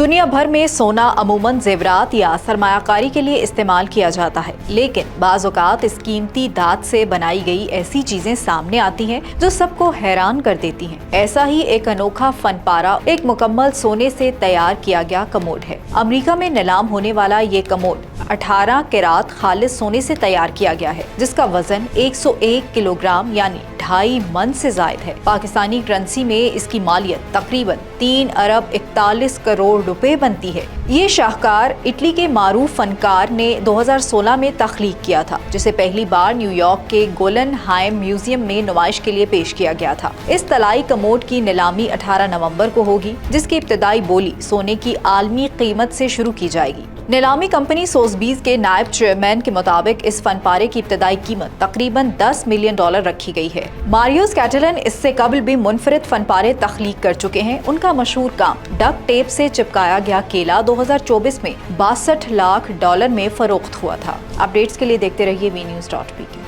दुनिया भर में सोना अमूमन जेवरात या सरमायाकारी के लिए इस्तेमाल किया जाता है, लेकिन बाज़ औक़ात इस कीमती धात से बनाई गई ऐसी चीजें सामने आती हैं जो सबको हैरान कर देती हैं। ऐसा ही एक अनोखा फन पारा एक मुकम्मल सोने से तैयार किया गया कमोड है। अमेरिका में नीलाम होने वाला ये कमोड 18 कैरात खालिस सोने से तैयार किया गया है, जिसका वजन 101 किलोग्राम यानी 2.5 मन से जायद है। पाकिस्तानी करेंसी में इसकी मालियत तकरीबन 3 अरब 41 करोड़ रुपए बनती है। ये शाहकार इटली के मारूफ फनकार ने 2016 में तख्लीक किया था, जिसे पहली बार न्यूयॉर्क के गोलनहाइम म्यूजियम में नुमाइश के लिए पेश किया गया था। इस तलाई कमोड की नीलामी 18 नवंबर को होगी, जिसकी इब्तदाई बोली सोने की आलमी कीमत से शुरू की जाएगी। नीलामी कंपनी सोसबीज के नायब चेयरमैन के मुताबिक इस फनपारे की इब्तदाई कीमत तकरीबन $10 मिलियन रखी गई है। मारियोस कैटलन इससे कबल भी मुनफरिद फनपारे तख्लीक कर चुके हैं। उनका मशहूर काम डक टेप से चिपकाया गया केला 2024 में $62 लाख में फरोख्त हुआ था। अपडेट्स के लिए देखते रहिए vnews.pk।